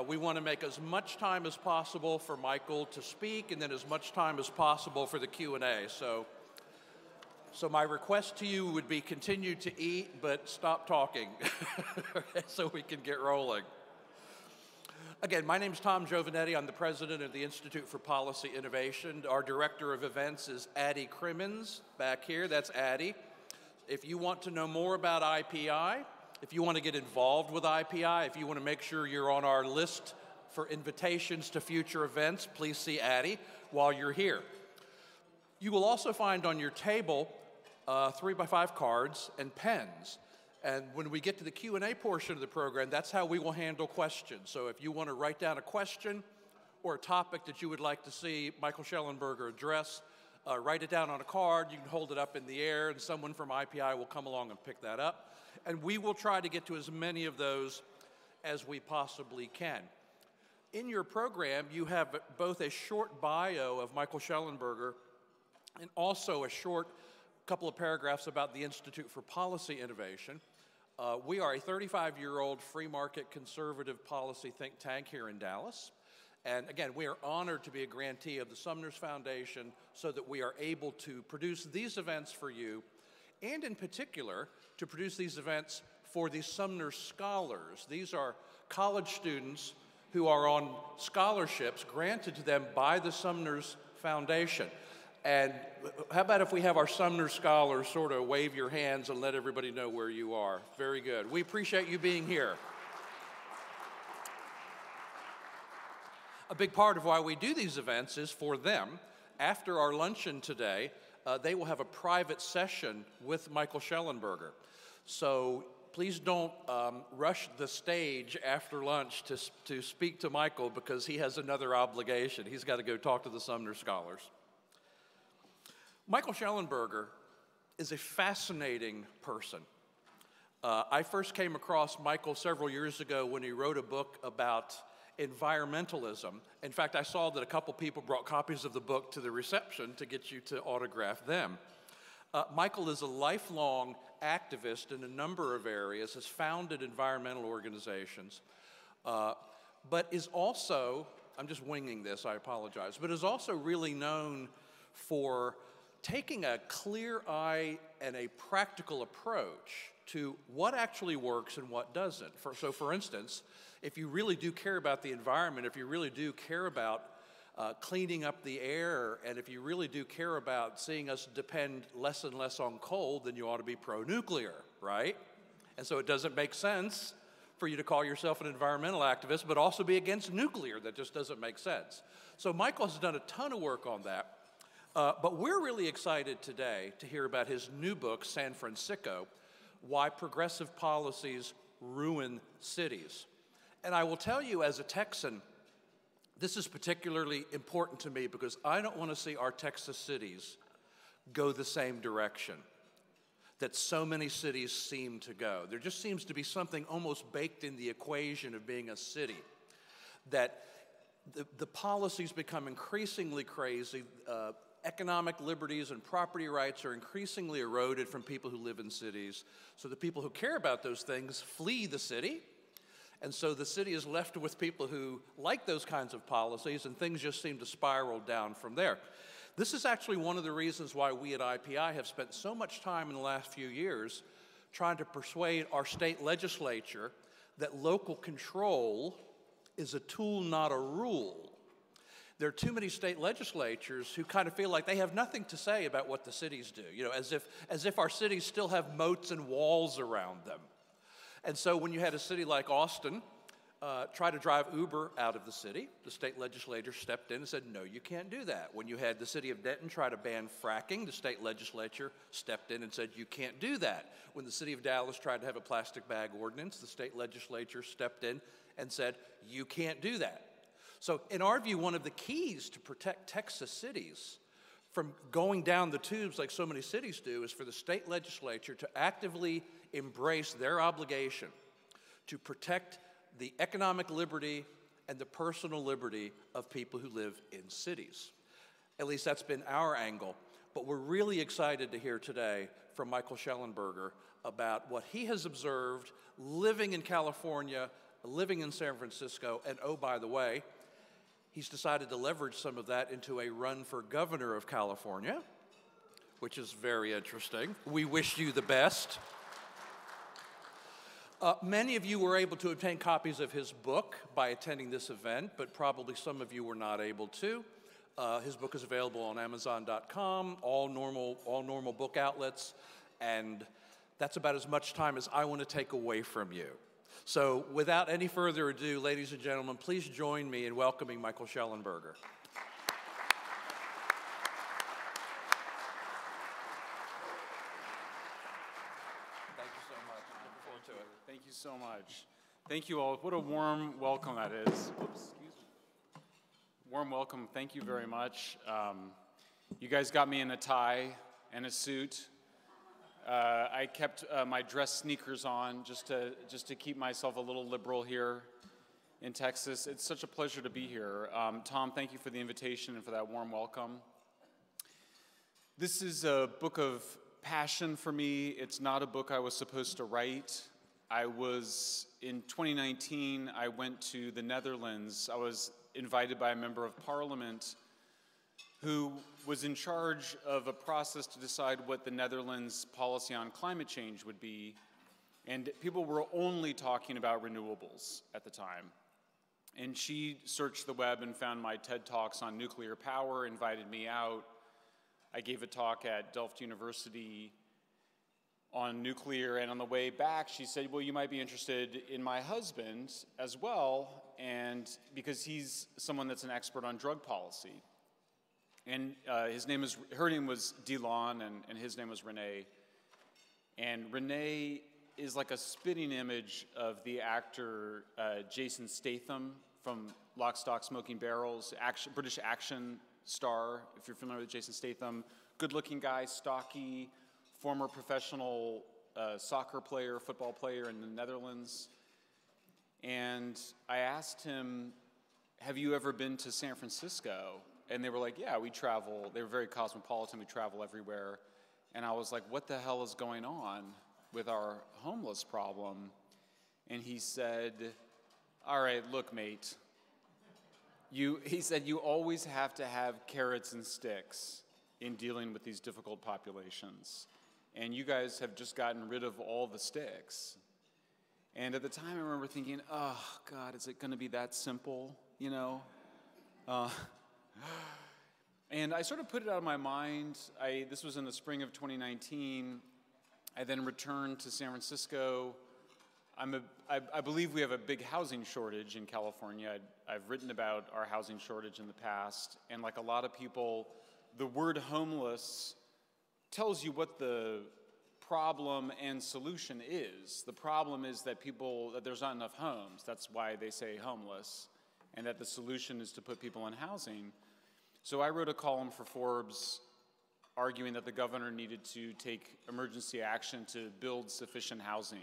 We want to make as much time as possible for Michael to speak and then as much time as possible for the Q&A. So my request to you would be continue to eat, but stop talking so we can get rolling. Again, my name is Tom Giovanetti. I'm the president of the Institute for Policy Innovation. Our director of events is Addie Crimmins back here. That's Addie. If you want to know more about IPI, if you want to get involved with IPI, if you want to make sure you're on our list for invitations to future events, please see Addie while you're here. You will also find on your table 3x5 cards and pens. And when we get to the Q&A portion of the program, that's how we will handle questions. So if you want to write down a question or a topic that you would like to see Michael Shellenberger address, write it down on a card. You can hold it up in the air, and someone from IPI will come along and pick that up. And we will try to get to as many of those as we possibly can. In your program, you have both a short bio of Michael Shellenberger and also a short couple of paragraphs about the Institute for Policy Innovation. We are a 35-year-old free market conservative policy think tank here in Dallas. And again, we are honored to be a grantee of the Sumners Foundation so that we are able to produce these events for you, and in particular, to produce these events for the Sumner Scholars. These are college students who are on scholarships granted to them by the Sumners Foundation. And how about if we have our Sumner Scholars sort of wave your hands and let everybody know where you are? Very good. We appreciate you being here. A big part of why we do these events is for them. After our luncheon today, they will have a private session with Michael Shellenberger. So please don't rush the stage after lunch to speak to Michael, because he has another obligation. He's got to go talk to the Sumner Scholars. Michael Shellenberger is a fascinating person. I first came across Michael several years ago when he wrote a book about environmentalism. In fact, I saw that a couple people brought copies of the book to the reception to get you to autograph them. Michael is a lifelong activist in a number of areas, has founded environmental organizations, but is also, I'm just winging this, I apologize, but is also really known for taking a clear eye and a practical approach to what actually works and what doesn't. So for instance, if you really do care about the environment, if you really do care about cleaning up the air, and if you really do care about seeing us depend less and less on coal, then you ought to be pro-nuclear, right? And so it doesn't make sense for you to call yourself an environmental activist, but also be against nuclear. That just doesn't make sense. So Michael has done a ton of work on that. But we're really excited today to hear about his new book, San Francisco, Why Progressive Policies Ruin Cities. And I will tell you, as a Texan, this is particularly important to me because I don't want to see our Texas cities go the same direction that so many cities seem to go. There just seems to be something almost baked in the equation of being a city, that the policies become increasingly crazy. Economic liberties and property rights are increasingly eroded from people who live in cities. So the people who care about those things flee the city. And so the city is left with people who like those kinds of policies, and things just seem to spiral down from there. This is actually one of the reasons why we at IPI have spent so much time in the last few years trying to persuade our state legislature that local control is a tool, not a rule. There are too many state legislatures who kind of feel like they have nothing to say about what the cities do, you know, as if our cities still have moats and walls around them. And so when you had a city like Austin try to drive Uber out of the city, the state legislature stepped in and said, no, you can't do that. When you had the city of Denton try to ban fracking, the state legislature stepped in and said, you can't do that. When the city of Dallas tried to have a plastic bag ordinance, the state legislature stepped in and said, you can't do that. So in our view, one of the keys to protect Texas cities from going down the tubes like so many cities do is for the state legislature to actively embrace their obligation to protect the economic liberty and the personal liberty of people who live in cities. At least that's been our angle. But we're really excited to hear today from Michael Shellenberger about what he has observed living in California living in San Francisco, and oh, by the way, he's decided to leverage some of that into a run for governor of California, which is very interesting. We wish you the best. Many of you were able to obtain copies of his book by attending this event, but probably some of you were not able to. His book is available on Amazon.com, all normal book outlets, and that's about as much time as I want to take away from you. So without any further ado, ladies and gentlemen, please join me in welcoming Michael Shellenberger. Thank you so much. Thank you all. What a warm welcome that is. Oops, excuse me. Warm welcome. Thank you very much. You guys got me in a tie and a suit. I kept my dress sneakers on just to keep myself a little liberal here in Texas. It's such a pleasure to be here. Tom, thank you for the invitation and for that warm welcome. This is a book of passion for me. It's not a book I was supposed to write. In 2019, I went to the Netherlands. I was invited by a member of parliament who was in charge of a process to decide what the Netherlands' policy on climate change would be. And people were only talking about renewables at the time. And she searched the web and found my TED Talks on nuclear power, invited me out. I gave a talk at Delft University on nuclear, and on the way back, she said, well, you might be interested in my husband as well, and because he's someone that's an expert on drug policy. And her name was Dylan, and his name was Renee. And Renee is like a spitting image of the actor Jason Statham from Lock, Stock, Smoking Barrels, British action star, if you're familiar with Jason Statham. Good-looking guy, stocky, former professional soccer player, football player in the Netherlands. And I asked him, have you ever been to San Francisco? And they were like, yeah, we travel. They were very cosmopolitan. We travel everywhere. And I was like, what the hell is going on with our homeless problem? And he said, all right, look, mate. He said, you always have to have carrots and sticks in dealing with these difficult populations. And you guys have just gotten rid of all the sticks. And at the time, I remember thinking, oh, God, is it going to be that simple, you know? And I sort of put it out of my mind. This was in the spring of 2019. I then returned to San Francisco. I believe we have a big housing shortage in California. I've written about our housing shortage in the past. And like a lot of people, the word homeless tells you what the problem and solution is. The problem is that there's not enough homes. That's why they say homeless, and that the solution is to put people in housing. So I wrote a column for Forbes arguing that the governor needed to take emergency action to build sufficient housing.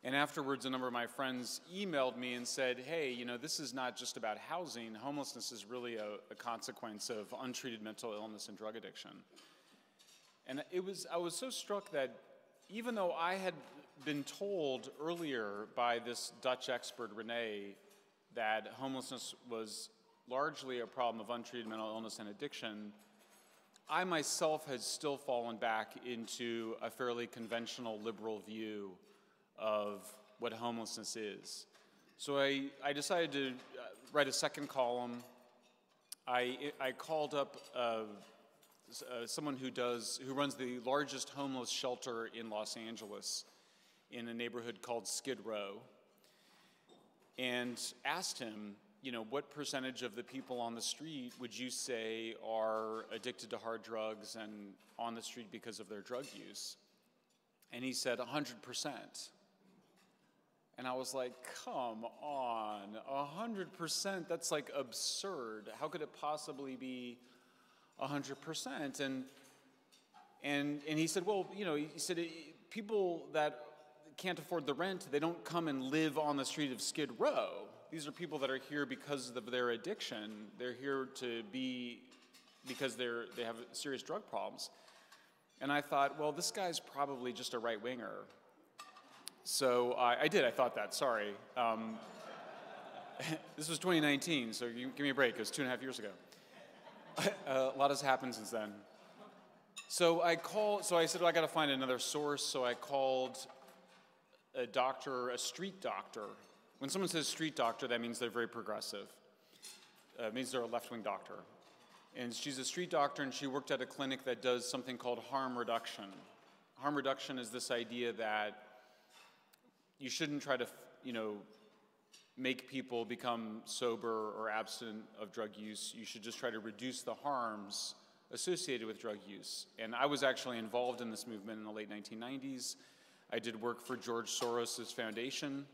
And afterwards, a number of my friends emailed me and said, hey, you know, this is not just about housing. Homelessness is really a consequence of untreated mental illness and drug addiction. And I was so struck that even though I had been told earlier by this Dutch expert, Renee, that homelessness was largely a problem of untreated mental illness and addiction, I myself had still fallen back into a fairly conventional liberal view of what homelessness is. So I decided to write a second column. I called up someone who runs the largest homeless shelter in Los Angeles in a neighborhood called Skid Row, and asked him, you know, what percentage of the people on the street would you say are addicted to hard drugs and on the street because of their drug use? And he said 100%. And I was like, come on, 100%, that's like absurd. How could it possibly be 100%? And he said, well, you know, he said, people that can't afford the rent, they don't come and live on the street of Skid Row. These are people that are here because of their addiction. They're here because they have serious drug problems. And I thought, well, this guy's probably just a right-winger. So I did, I thought that, sorry. This was 2019, so give me a break, it was 2.5 years ago. A lot has happened since then. So I said, well, I gotta find another source, so I called a doctor, a street doctor. When someone says street doctor, that means they're very progressive. It means they're a left-wing doctor. And she's a street doctor, and she worked at a clinic that does something called harm reduction. Harm reduction is this idea that you shouldn't try to, make people become sober or abstinent of drug use. You should just try to reduce the harms associated with drug use. And I was actually involved in this movement in the late 1990s. I did work for George Soros' foundation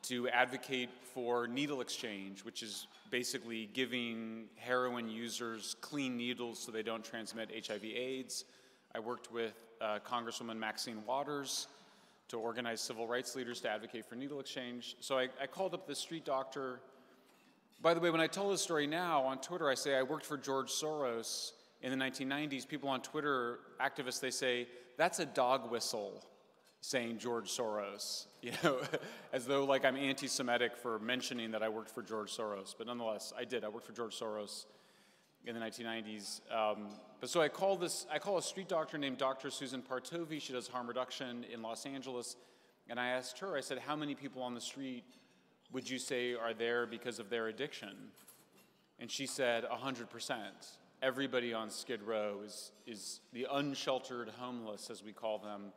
to advocate for needle exchange, which is basically giving heroin users clean needles so they don't transmit HIV/AIDS. I worked with Congresswoman Maxine Waters to organize civil rights leaders to advocate for needle exchange. So I called up the street doctor. By the way, when I tell this story now on Twitter, I say I worked for George Soros in the 1990s. People on Twitter, activists, they say, that's a dog whistle saying George Soros, as though like I'm anti-Semitic for mentioning that I worked for George Soros. But nonetheless, I did. I worked for George Soros in the 1990s. But so I call a street doctor named Dr. Susan Partovi. She does harm reduction in Los Angeles. And I asked her, I said, how many people on the street would you say are there because of their addiction? And she said, 100%. Everybody on Skid Row is the unsheltered homeless, as we call them,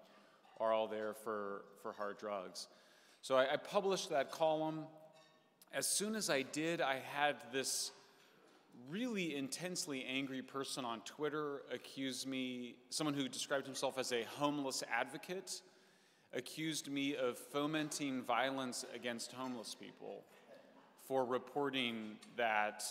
are all there for hard drugs. So I published that column. As soon as I did, I had this really intensely angry person on Twitter accuse me, someone who described himself as a homeless advocate, accused me of fomenting violence against homeless people for reporting that,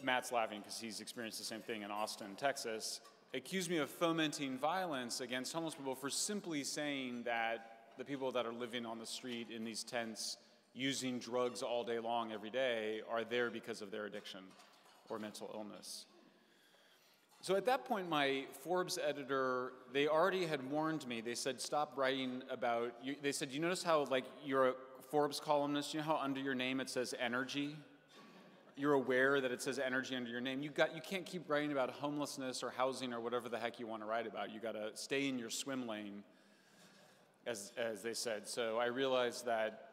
Matt's laughing because he's experienced the same thing in Austin, Texas, accused me of fomenting violence against homeless people for simply saying that the people that are living on the street in these tents using drugs all day long every day are there because of their addiction or mental illness. So at that point, my Forbes editor, they already had warned me. They said, stop writing about, they said, you notice how like you're a Forbes columnist, you know how under your name it says energy? You're aware that it says energy under your name. You can't keep writing about homelessness or housing or whatever the heck you want to write about. You got to stay in your swim lane, as they said. So I realized that,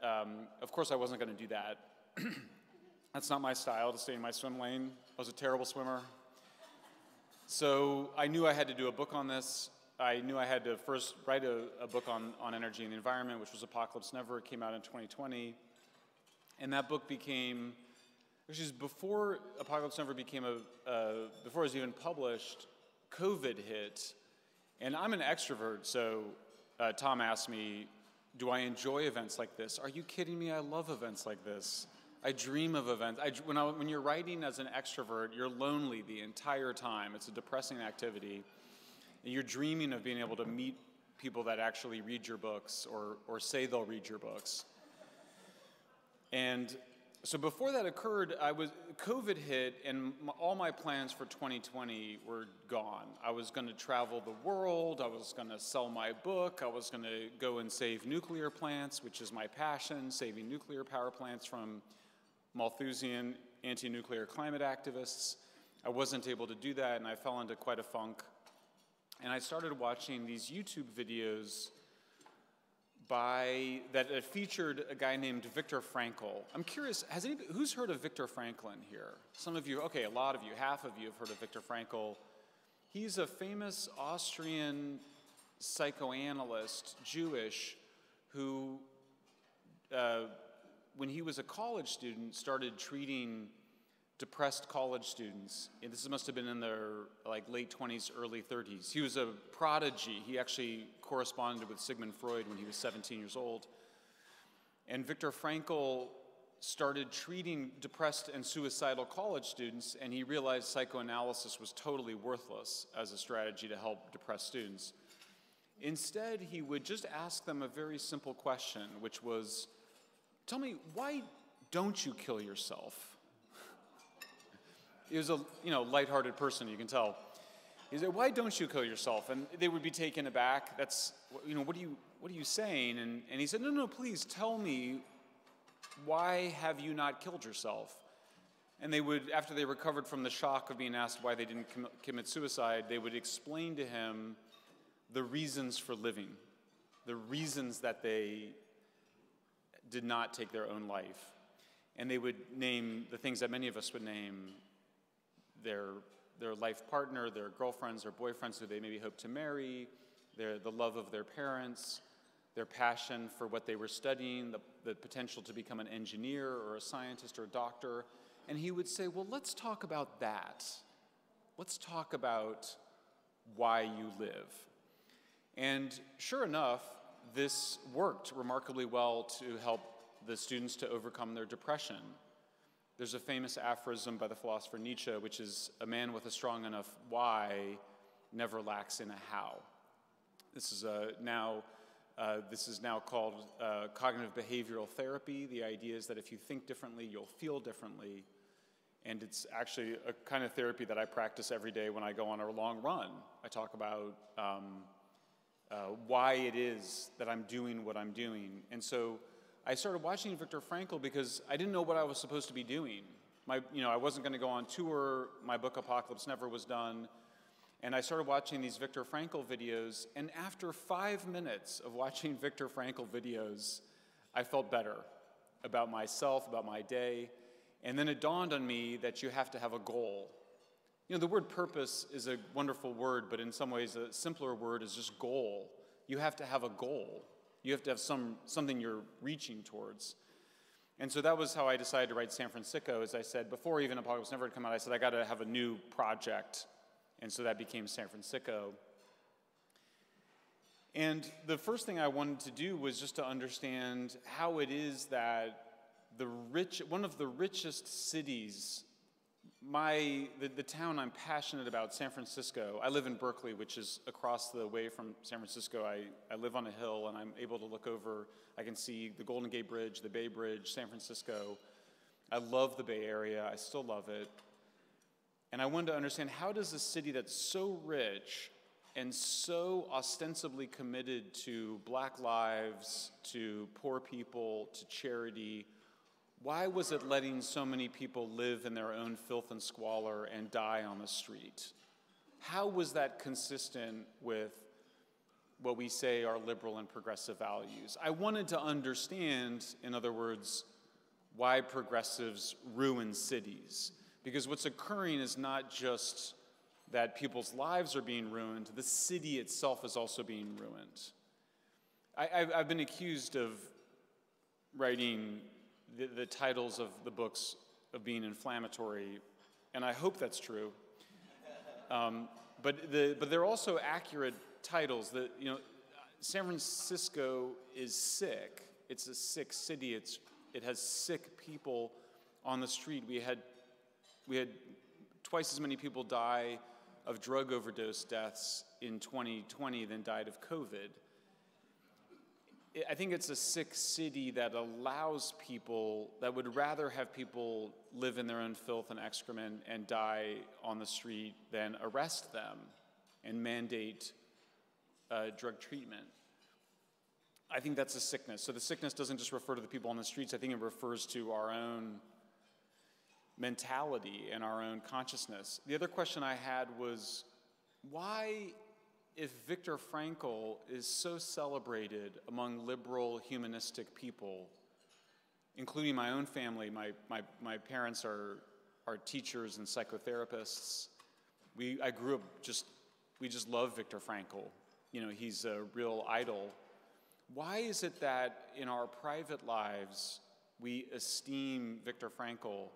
of course, I wasn't going to do that. That's not my style, to stay in my swim lane. I was a terrible swimmer. So I knew I had to do a book on this. I knew I had to first write a book on energy and the environment, which was Apocalypse Never. It came out in 2020. And that book became, which is before Apocalypse Never became before it was even published, COVID hit. And I'm an extrovert, so Tom asked me, do I enjoy events like this? Are you kidding me? I love events like this. I dream of events. When you're writing as an extrovert, you're lonely the entire time. It's a depressing activity. And you're dreaming of being able to meet people that actually read your books or say they'll read your books. And so before that occurred, COVID hit, and all my plans for 2020 were gone. I was going to travel the world. I was going to sell my book. I was going to go and save nuclear plants, which is my passion, saving nuclear power plants from Malthusian anti-nuclear climate activists. I wasn't able to do that, and I fell into quite a funk. And I started watching these YouTube videos that featured a guy named Viktor Frankl. I'm curious, who's heard of Viktor Frankl in here? Some of you, okay, a lot of you, half of you have heard of Viktor Frankl. He's a famous Austrian psychoanalyst, Jewish, who, when he was a college student, started treating depressed college students. And this must have been in their late 20s, early 30s. He was a prodigy. He actually corresponded with Sigmund Freud when he was 17 years old. And Viktor Frankl started treating depressed and suicidal college students, and he realized psychoanalysis was totally worthless as a strategy to help depressed students. Instead, he would just ask them a very simple question, which was, tell me, why don't you kill yourself? He was a lighthearted person, you can tell. He said, "Why don't you kill yourself?" And they would be taken aback. That's, you know, what are you saying? And he said, "No, please tell me, why have you not killed yourself?" And they would, after they recovered from the shock of being asked why they didn't commit suicide, they would explain to him the reasons for living, the reasons that they did not take their own life. And they would name the things that many of us would name: their life partner, their girlfriends or boyfriends who they maybe hope to marry, the love of their parents, their passion for what they were studying, the potential to become an engineer or a scientist or a doctor. And he would say, well, let's talk about that. Let's talk about why you live. And sure enough, this worked remarkably well to help the students to overcome their depression. There's a famous aphorism by the philosopher Nietzsche, which is, "A man with a strong enough why never lacks in a how." This is now called cognitive behavioral therapy. The idea is that if you think differently, you'll feel differently. And it's actually a kind of therapy that I practice every day when I go on a long run. I talk about why it is that I'm doing what I'm doing. And so I started watching Viktor Frankl because I didn't know what I was supposed to be doing. I wasn't going to go on tour. My book Apocalypse Never was done. And I started watching these Viktor Frankl videos. And after 5 minutes of watching Viktor Frankl videos, I felt better about myself, about my day. And then it dawned on me that you have to have a goal. You know, the word purpose is a wonderful word, but in some ways a simpler word is just goal. You have to have a goal. You have to have something you're reaching towards. And so that was how I decided to write San Francisco. As I said, before even Apocalypse Never had come out, I said, I got to have a new project. And so that became San Francisco. And the first thing I wanted to do was just to understand how it is that one of the richest cities, the town I'm passionate about, San Francisco. I live in Berkeley, which is across the way from San Francisco. I live on a hill, and I'm able to look over. I can see the Golden Gate Bridge, the Bay Bridge, San Francisco. I love the Bay Area. I still love it. And I wanted to understand, how does a city that's so rich and so ostensibly committed to Black lives, to poor people, to charity, why was it letting so many people live in their own filth and squalor and die on the street? How was that consistent with what we say are liberal and progressive values? I wanted to understand, in other words, why progressives ruin cities. Because what's occurring is not just that people's lives are being ruined, the city itself is also being ruined. I've been accused of writing the titles of the books of being inflammatory, and I hope that's true. But they're also accurate titles. San Francisco is sick. It's a sick city. It has sick people on the street. We had twice as many people die of drug overdose deaths in 2020 than died of COVID. I think it's a sick city that allows people, that would rather have people live in their own filth and excrement and die on the street than arrest them and mandate drug treatment. I think that's a sickness. So the sickness doesn't just refer to the people on the streets. I think it refers to our own mentality and our own consciousness. The other question I had was, why, if Viktor Frankl is so celebrated among liberal humanistic people, including my own family, my parents are teachers and psychotherapists. I grew up we just love Viktor Frankl. You know, he's a real idol. Why is it that in our private lives we esteem Viktor Frankl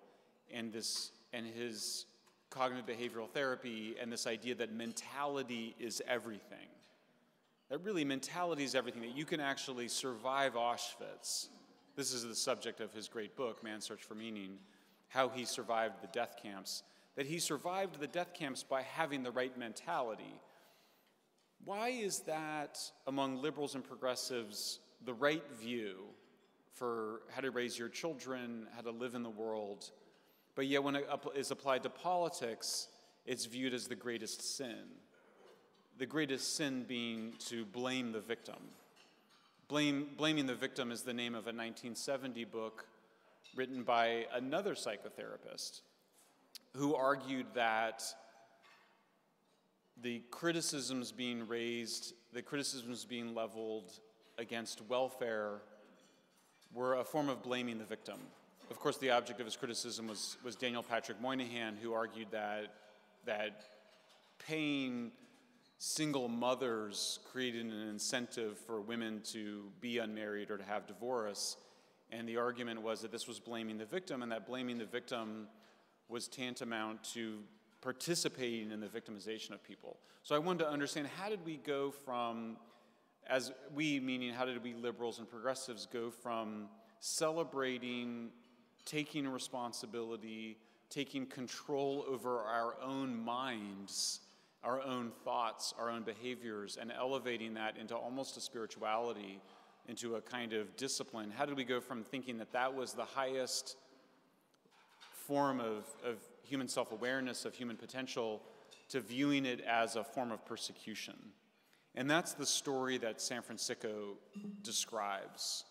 and his cognitive behavioral therapy and this idea that mentality is everything? That really mentality is everything, that you can actually survive Auschwitz. This is the subject of his great book, Man's Search for Meaning, how he survived the death camps. That he survived the death camps by having the right mentality. Why is that among liberals and progressives the right view for how to raise your children, how to live in the world, but yet when it is applied to politics, it's viewed as the greatest sin. The greatest sin being to blame the victim. Blaming the Victim is the name of a 1970 book written by another psychotherapist who argued that the criticisms being raised, the criticisms being leveled against welfare were a form of blaming the victim. Of course, the object of his criticism was Daniel Patrick Moynihan, who argued that paying single mothers created an incentive for women to be unmarried or to have divorce. And the argument was that this was blaming the victim, and that blaming the victim was tantamount to participating in the victimization of people. So I wanted to understand, how did we go from, as we, meaning how did we liberals and progressives go from celebrating, taking responsibility, taking control over our own minds, our own thoughts, our own behaviors, and elevating that into almost a spirituality, into a kind of discipline? How did we go from thinking that that was the highest form of human self-awareness, of human potential, to viewing it as a form of persecution? And that's the story that San Francisco describes.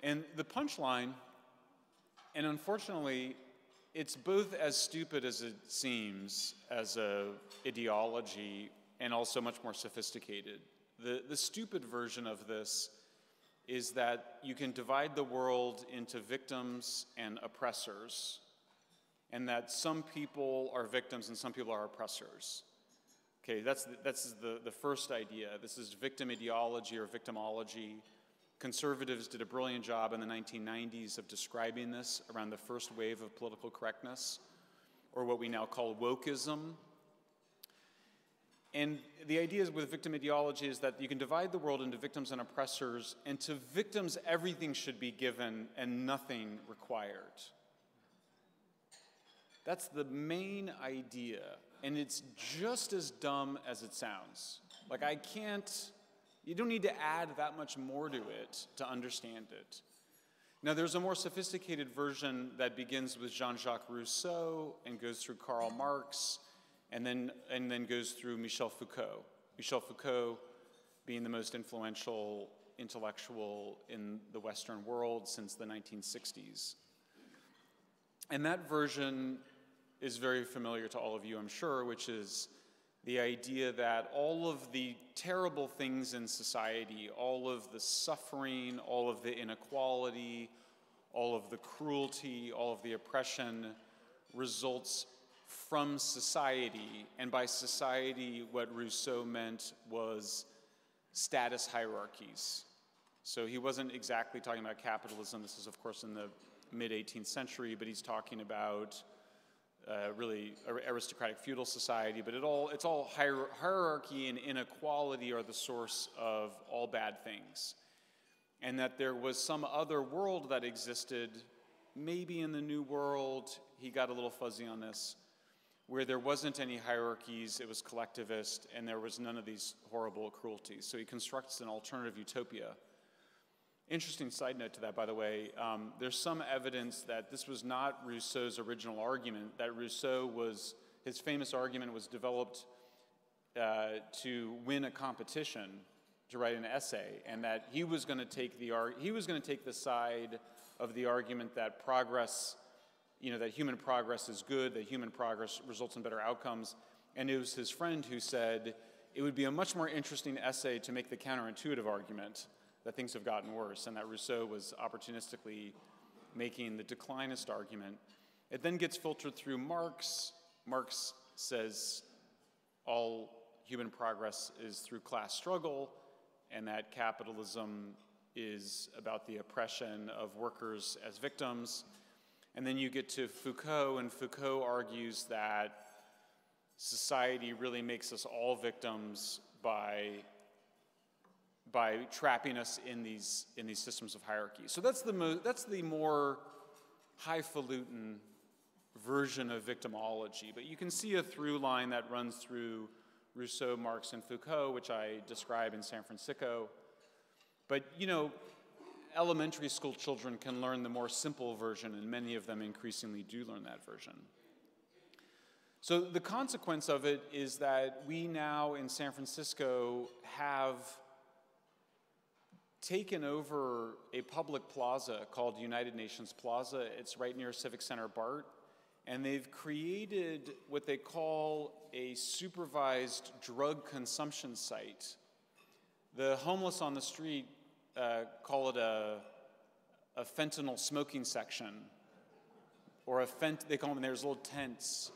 And the punchline, and unfortunately, it's both as stupid as it seems as a ideology, and also much more sophisticated. The stupid version of this is that you can divide the world into victims and oppressors, and that some people are victims and some people are oppressors. Okay, that's the first idea. This is victim ideology or victimology. Conservatives did a brilliant job in the 1990s of describing this around the first wave of political correctness, or what we now call wokeism. And the idea with victim ideology is that you can divide the world into victims and oppressors, and to victims everything should be given and nothing required. That's the main idea, and it's just as dumb as it sounds. Like, you don't need to add that much more to it to understand it. Now, there's a more sophisticated version that begins with JeanJacques Rousseau and goes through Karl Marx, and then goes through Michel Foucault. Michel Foucault being the most influential intellectual in the Western world since the 1960s. And that version is very familiar to all of you, I'm sure, which is the idea that all of the terrible things in society, all of the suffering, all of the inequality, all of the cruelty, all of the oppression results from society. And by society, what Rousseau meant was status hierarchies. So he wasn't exactly talking about capitalism. This is, of course, in the mid-18th century, but he's talking about really aristocratic feudal society, but it's all hierarchy and inequality are the source of all bad things. And that there was some other world that existed, maybe in the New World, he got a little fuzzy on this, where there wasn't any hierarchies, it was collectivist, and there was none of these horrible cruelties. So he constructs an alternative utopia. Interesting side note to that, by the way, there's some evidence that this was not Rousseau's original argument, that his famous argument was developed to win a competition, to write an essay, and that he was going to take the side of the argument that progress, that human progress is good, that human progress results in better outcomes. And it was his friend who said, it would be a much more interesting essay to make the counterintuitive argument that things have gotten worse, and that Rousseau was opportunistically making the declinist argument. It then gets filtered through Marx. Marx says all human progress is through class struggle, and that capitalism is about the oppression of workers as victims. And then you get to Foucault, and Foucault argues that society really makes us all victims by trapping us in these systems of hierarchy. So that's the more highfalutin version of victimology. But you can see a through line that runs through Rousseau, Marx, and Foucault, which I describe in San Francisco. But elementary school children can learn the more simple version, and many of them increasingly do learn that version. So the consequence of it is that we now in San Francisco have taken over a public plaza called United Nations Plaza. It's right near Civic Center BART. And they've created what they call a supervised drug consumption site. The homeless on the street call it a fentanyl smoking section, or they call them, there's little tents.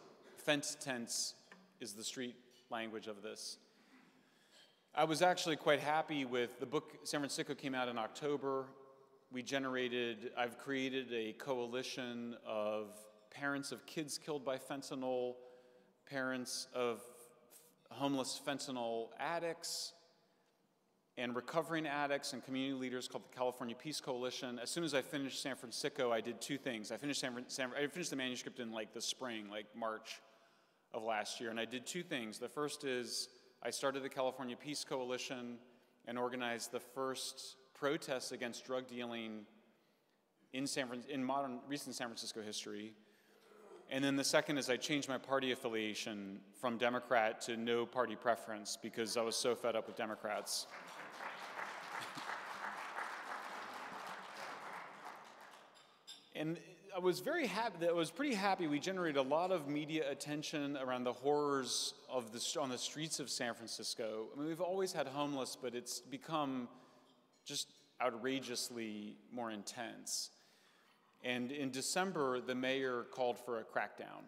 Fent tents is the street language of this. I was actually quite happy with the book. San Francisco came out in October. I've created a coalition of parents of kids killed by fentanyl, parents of homeless fentanyl addicts, and recovering addicts and community leaders called the California Peace Coalition. As soon as I finished San Francisco, I did two things. I finished the manuscript in like the spring, like March of last year, and I did two things. The first is I started the California Peace Coalition and organized the first protests against drug dealing in recent San Francisco history. And then the second is I changed my party affiliation from Democrat to no party preference because I was so fed up with Democrats. And I was very happy. I was pretty happy. We generated a lot of media attention around the horrors on the streets of San Francisco. I mean, we've always had homeless, but it's become just outrageously more intense. And in December, the mayor called for a crackdown,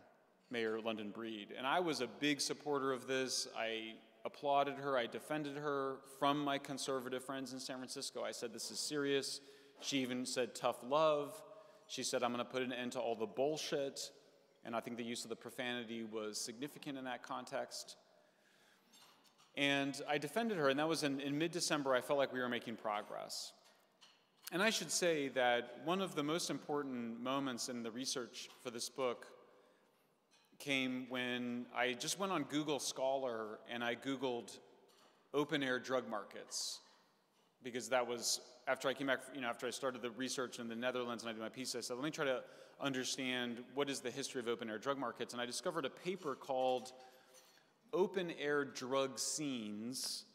Mayor London Breed. And I was a big supporter of this. I applauded her. I defended her from my conservative friends in San Francisco. I said, this is serious. She even said tough love. She said, I'm going to put an end to all the bullshit. And I think the use of the profanity was significant in that context. And I defended her, and that was in mid-December. I felt like we were making progress. And I should say that one of the most important moments in the research for this book came when I just went on Google Scholar and I Googled open-air drug markets. Because that was, after I came back, after I started the research in the Netherlands and I did my piece, I said, let me try to understand what is the history of open-air drug markets. And I discovered a paper called Open-Air Drug Scenes,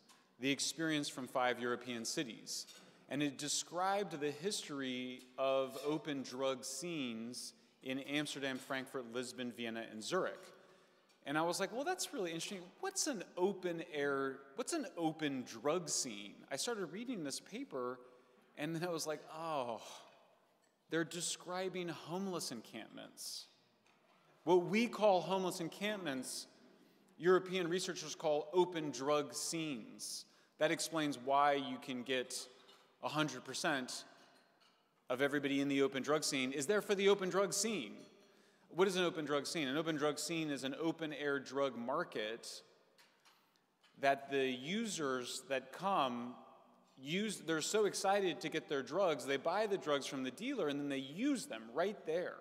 The Experience from 5 European Cities. And it described the history of open drug scenes in Amsterdam, Frankfurt, Lisbon, Vienna, and Zurich. And I was like, well, that's really interesting. What's an open drug scene? I started reading this paper, and then I was like, oh, they're describing homeless encampments. What we call homeless encampments, European researchers call open drug scenes. That explains why you can get 100% of everybody in the open drug scene is there for the open drug scene. What is an open drug scene? An open drug scene is an open-air drug market that the users that come they're so excited to get their drugs, they buy the drugs from the dealer and then they use them right there.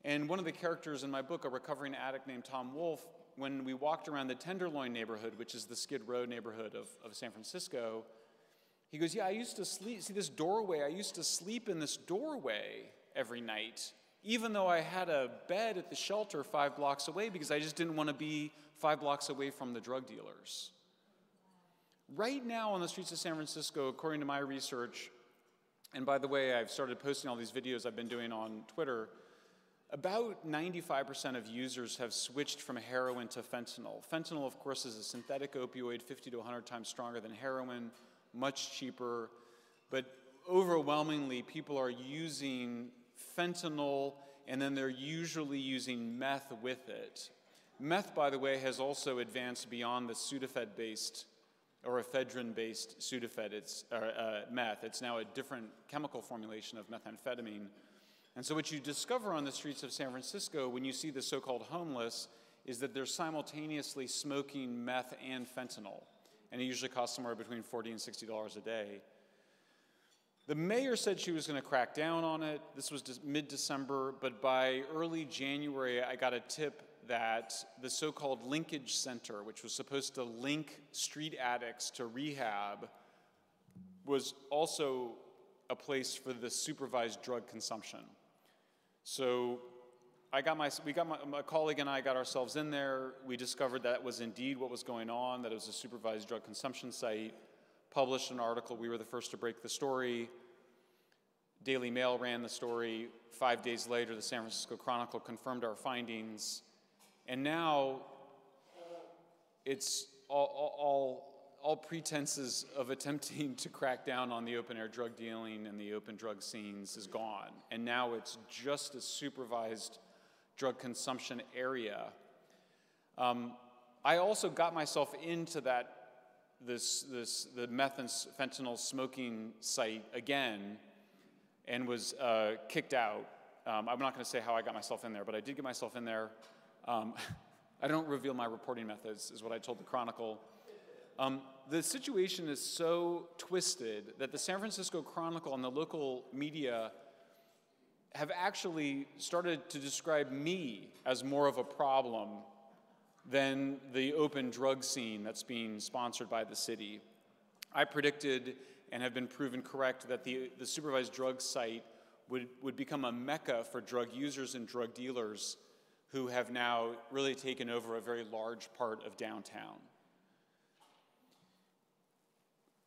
And one of the characters in my book, a recovering addict named Tom Wolfe, when we walked around the Tenderloin neighborhood, which is the Skid Row neighborhood of San Francisco, he goes, yeah, I used to sleep, see this doorway, I used to sleep in this doorway every night, even though I had a bed at the shelter 5 blocks away because I just didn't want to be 5 blocks away from the drug dealers. Right now on the streets of San Francisco, according to my research, and by the way, I've started posting all these videos I've been doing on Twitter, about 95% of users have switched from heroin to fentanyl. Fentanyl, of course, is a synthetic opioid 50 to 100 times stronger than heroin, much cheaper, but overwhelmingly people are using fentanyl and then they're usually using meth with it. Meth, by the way, has also advanced beyond the Sudafed-based or ephedrine-based Sudafed, meth. It's now a different chemical formulation of methamphetamine. And so what you discover on the streets of San Francisco when you see the so-called homeless is that they're simultaneously smoking meth and fentanyl. And it usually costs somewhere between $40 and $60 a day. The mayor said she was going to crack down on it. This was mid-December, but by early January, I got a tip that the so-called linkage center, which was supposed to link street addicts to rehab, was also a place for the supervised drug consumption. So my colleague and I got ourselves in there. We discovered that was indeed what was going on, that it was a supervised drug consumption site, published an article. We were the first to break the story. Daily Mail ran the story. 5 days later, the San Francisco Chronicle confirmed our findings. And now it's all pretenses of attempting to crack down on the open-air drug dealing and the open drug scenes is gone. And now it's just a supervised drug consumption area. I also got myself into the meth and fentanyl smoking site again and was kicked out. I'm not going to say how I got myself in there, but I did get myself in there. I don't reveal my reporting methods, is what I told the Chronicle. The situation is so twisted that the San Francisco Chronicle and the local media have actually started to describe me as more of a problem than the open drug scene that's being sponsored by the city. I predicted and have been proven correct that the supervised drug site would become a mecca for drug users and drug dealers who have now really taken over a very large part of downtown.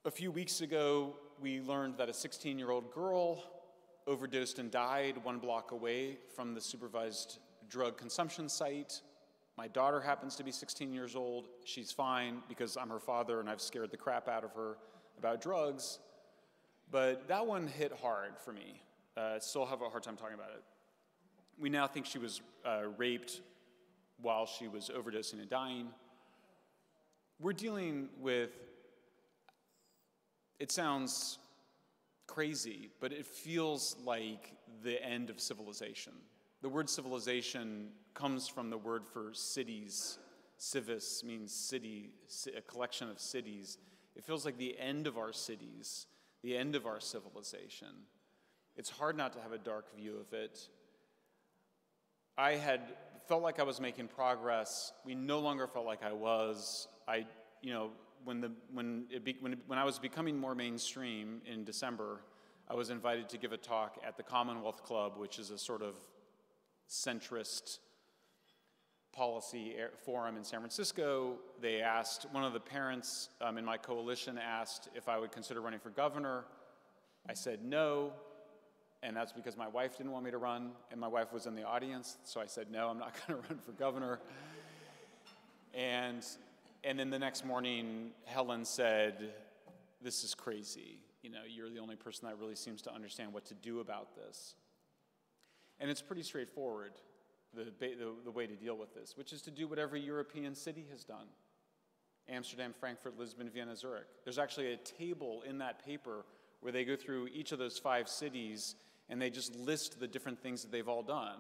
A few weeks ago, we learned that a 16-year-old girl overdosed and died 1 block away from the supervised drug consumption site. My daughter happens to be 16 years old. She's fine because I'm her father and I've scared the crap out of her about drugs. But that one hit hard for me. Still have a hard time talking about it. We now think she was raped while she was overdosing and dying. We're dealing with, it sounds crazy, but it feels like the end of civilization. The word civilization comes from the word for cities. Civis means city, a collection of cities. It feels like the end of our cities, the end of our civilization. It's hard not to have a dark view of it. I had felt like I was making progress. We no longer felt like I was. When I was becoming more mainstream in December, I was invited to give a talk at the Commonwealth Club, which is a sort of centrist policy forum in San Francisco. They asked, one of the parents in my coalition asked if I would consider running for governor. I said no, and that's because my wife didn't want me to run, and my wife was in the audience, so I said no, I'm not going to run for governor. And then the next morning, Helen said, this is crazy. You're the only person that really seems to understand what to do about this. And it's pretty straightforward, the way to deal with this, which is to do what every European city has done. Amsterdam, Frankfurt, Lisbon, Vienna, Zurich. There's actually a table in that paper where they go through each of those 5 cities and they just list the different things that they've all done.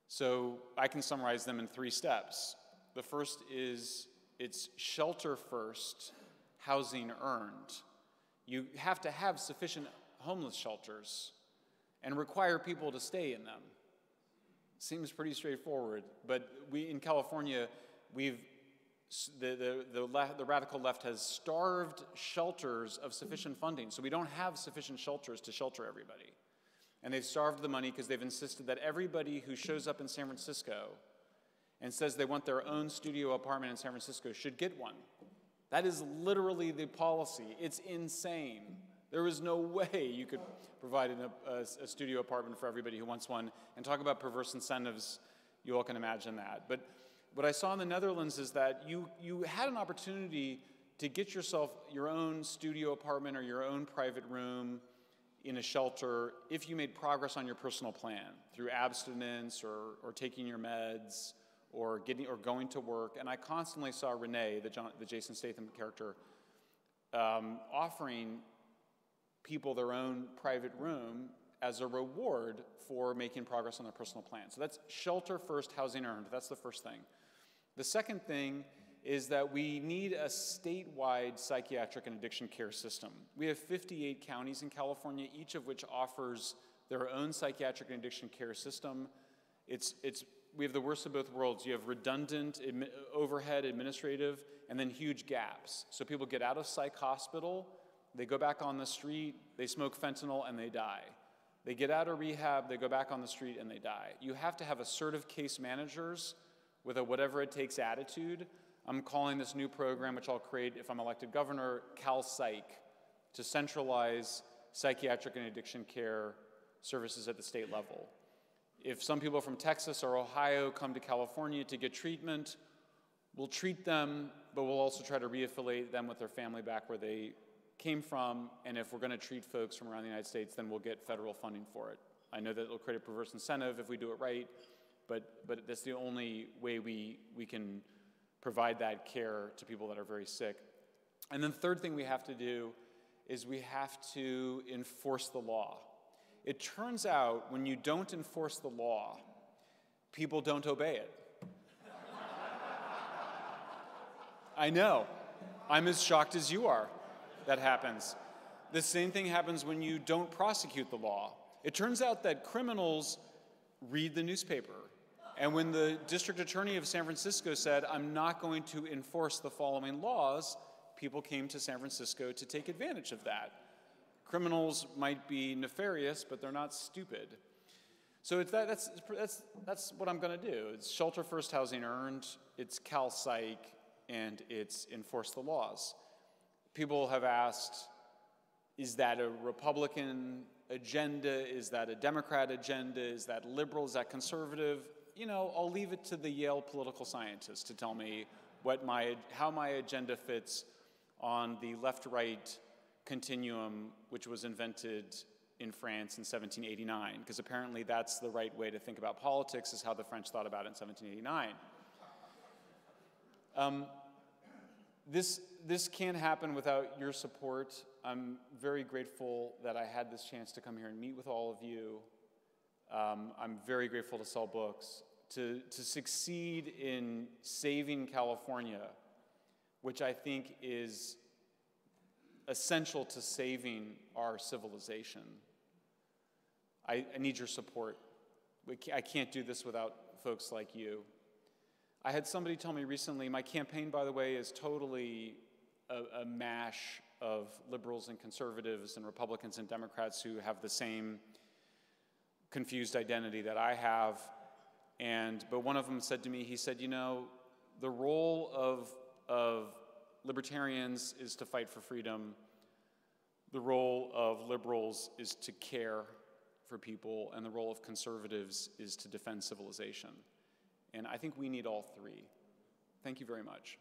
So I can summarize them in 3 steps. The first is, it's shelter first, housing earned. You have to have sufficient homeless shelters and require people to stay in them. Seems pretty straightforward, but in California, the radical left has starved shelters of sufficient funding, so we don't have sufficient shelters to shelter everybody. And they've starved the money because they've insisted that everybody who shows up in San Francisco and says they want their own studio apartment in San Francisco should get one. That is literally the policy. It's insane. There is no way you could provide a studio apartment for everybody who wants one. And talk about perverse incentives, you all can imagine that. But what I saw in the Netherlands is that you had an opportunity to get yourself your own studio apartment or your own private room in a shelter if you made progress on your personal plan through abstinence or taking your meds or going to work. And I constantly saw Renee, the Jason Statham character, offering people their own private room as a reward for making progress on their personal plan. So that's shelter first, housing earned. That's the first thing. The second thing is that we need a statewide psychiatric and addiction care system. We have 58 counties in California, each of which offers their own psychiatric and addiction care system. We have the worst of both worlds. You have redundant overhead administrative and then huge gaps. So people get out of psych hospital, they go back on the street, they smoke fentanyl, and they die. They get out of rehab, they go back on the street, and they die. You have to have assertive case managers with a whatever it takes attitude. I'm calling this new program, which I'll create if I'm elected governor, CalPsych, to centralize psychiatric and addiction care services at the state level. If some people from Texas or Ohio come to California to get treatment, we'll treat them, but we'll also try to reaffiliate them with their family back where they came from, and if we're going to treat folks from around the United States, then we'll get federal funding for it. I know that it'll create a perverse incentive if we do it right, but that's the only way we can provide that care to people that are very sick. And then the third thing we have to do is we have to enforce the law. It turns out when you don't enforce the law, people don't obey it. I know. I'm as shocked as you are that happens. The same thing happens when you don't prosecute the law. It turns out that criminals read the newspaper. And when the district attorney of San Francisco said, I'm not going to enforce the following laws, people came to San Francisco to take advantage of that. Criminals might be nefarious, but they're not stupid. So that's what I'm going to do. It's Shelter First Housing Earned, it's CalPsych, and it's enforce the laws. People have asked, is that a Republican agenda? Is that a Democrat agenda? Is that liberal? Is that conservative? You know, I'll leave it to the Yale political scientists to tell me how my agenda fits on the left-right continuum, which was invented in France in 1789, because apparently that's the right way to think about politics, is how the French thought about it in 1789. This can't happen without your support. I'm very grateful that I had this chance to come here and meet with all of you. I'm very grateful to sell books. To succeed in saving California, which I think is essential to saving our civilization, I need your support. I can't do this without folks like you. I had somebody tell me recently, my campaign, by the way, is totally a mash of liberals and conservatives and Republicans and Democrats who have the same confused identity that I have. But one of them said to me, he said, you know, the role of libertarians is to fight for freedom. The role of liberals is to care for people, and the role of conservatives is to defend civilization. And I think we need all three. Thank you very much.